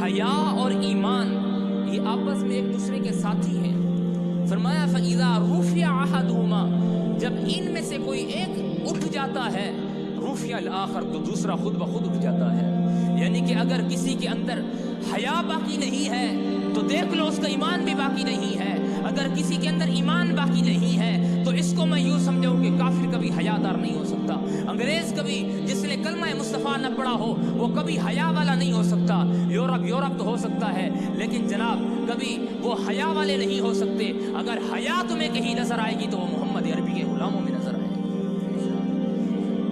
حیا اور ایمان یہ آپس میں ایک دوسرے کے ساتھی ہیں. فرمایا فَإِذَا رُفِعَ أَحَدُهُمَا، جب ان میں سے کوئی ایک اٹھ جاتا ہے، رُفِعَ الْآخَرُ، تو دوسرا خود بخود اٹھ جاتا ہے. یعنی کہ اگر کسی کے اندر حیا باقی نہیں ہے تو دیکھ لو اس کا ایمان بھی باقی نہیں ہے. اگر کسی کے اندر ایمان باقی نہیں ہے تو اس کو میں یوں سمجھوں کہ کافر کبھی حیا دار نہیں ہو سکتا. انگریز کبھی جس نے کلمہ مصطفیٰ نہ پڑھا ہو وہ کبھی حیا والا نہیں ہو سکتا. یورپ تو ہو سکتا ہے لیکن جناب کبھی وہ حیا والے نہیں ہو سکتے. اگر حیا تمہیں کہیں نظر آئے گی تو وہ محمد عربی کے غلاموں میں نظر آئے گی.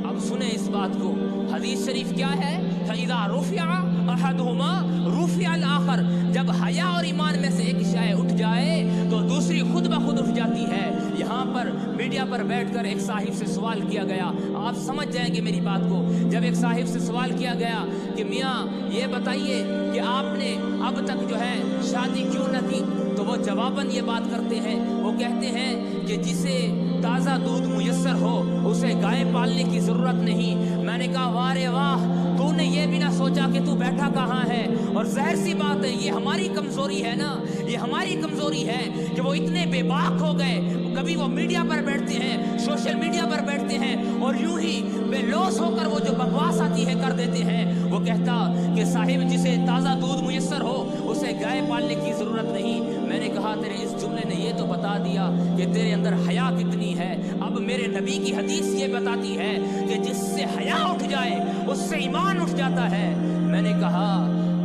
اب سنیں اس بات کو، حدیث شریف کیا ہے؟ فَإِذَا رُفِعَ أَحَدُهُمَا رُفِعَ الْآخَرُ، جب حیا اور ایمان میں سے ایک شے اٹھ جائے تو دوسری خود بخود اٹھ جاتی ہے. یہاں پر میڈیا پر بیٹھ کر ایک صاحب سے سوال کیا گیا، آپ سمجھ جائیں گے میری بات کو. جب ایک صاحب سے سوال کیا گیا کہ میاں یہ بتائیے کہ آپ نے اب تک جو ہے شادی کیوں نہ کی، تو وہ جواباً یہ بات کرتے ہیں، وہ کہتے ہیں کہ جسے تازہ دودھ میسر ہو اسے گائے پالنے کی ضرورت نہیں. میں نے کہا واہ رے واہ، تو نے یہ بھی نہ سوچا کہ تو بیٹھا کہاں ہے. اور ظاہر سی بات ہے یہ ہماری کمزوری ہے نا، یہ ہماری کمزوری ہے کہ وہ اتنے بے باک ہو گئے. کبھی وہ میڈیا پر بیٹھتے ہیں، سوشل میڈیا پر بیٹھتے ہیں اور یوں ہی بے لوث ہو کر وہ جو بکواس آتی ہے کر دیتے ہیں. وہ کہتا کہ صاحب جسے تازہ دودھ میسر ہو اسے گائے پالنے کی ضرورت نہیں. میں نے کہا تیرے اس جملے نے یہ تو بتا دیا کہ تیرے اندر حیا کتنی ہے. اب میرے نبی کی حدیث یہ بتاتی ہے کہ جس سے حیا اٹھ جائے اس سے ایمان اٹھ جاتا ہے. میں نے کہا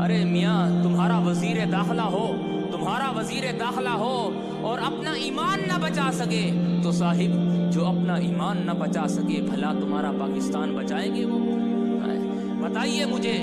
ارے میاں تمہارا وزیر داخلہ ہو اور اپنا ایمان نہ بچا سکے تو صاحب جو اپنا ایمان نہ بچا سکے بھلا تمہارا پاکستان بچائیں گے وہ؟ بتائیے مجھے،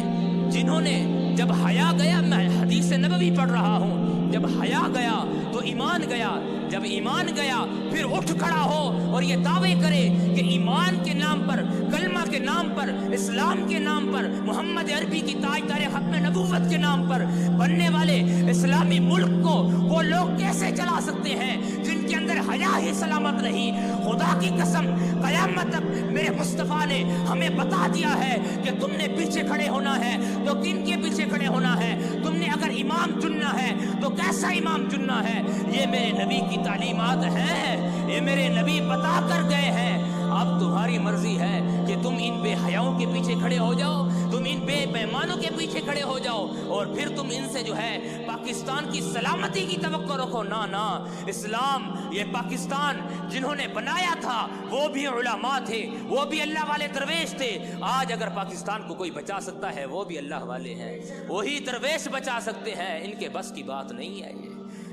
جنہوں نے جب حیا گیا، میں حدیث نبوی پڑھ رہا ہوں، جب حیا گیا تو ایمان گیا. جب ایمان گیا پھر اٹھ کھڑا ہو اور یہ دعوے کرے کہ ایمان کے نام پر، کلمہ کے نام پر، اسلام کے نام پر، محمد عربی کی تاجدار ختم نبوت کے نام پر بننے والے اسلامی ملک کو وہ لوگ کیسے چلا سکتے ہیں جن کے اندر حیا ہی سلامت نہیں؟ خدا کی قسم قیامت تک میرے مصطفیٰ نے ہمیں بتا دیا ہے کہ تم نے پیچھے کھڑے ہونا ہے تو کن کے پیچھے کھڑے ہونا ہے. تم نے اگر امام چننا ہے تو کیسا امام چننا ہے؟ یہ میرے نبی کی تعلیمات ہیں، یہ میرے نبی بتا کر گئے ہیں. اب تمہاری مرضی ہے کہ تم ان بے حیاؤں کے پیچھے کھڑے ہو جاؤ، تم ان بے پیمانوں کے پیچھے کھڑے ہو جاؤ اور پھر تم ان سے جو ہے پاکستان کی سلامتی کی توقع رکھو. نہ اسلام، یہ پاکستان جنہوں نے بنایا تھا وہ بھی علماء تھے، وہ بھی اللہ والے درویش تھے. آج اگر پاکستان کو کوئی بچا سکتا ہے وہ بھی اللہ والے ہیں، وہی درویش بچا سکتے ہیں. ان کے بس کی بات نہیں ہے یہ.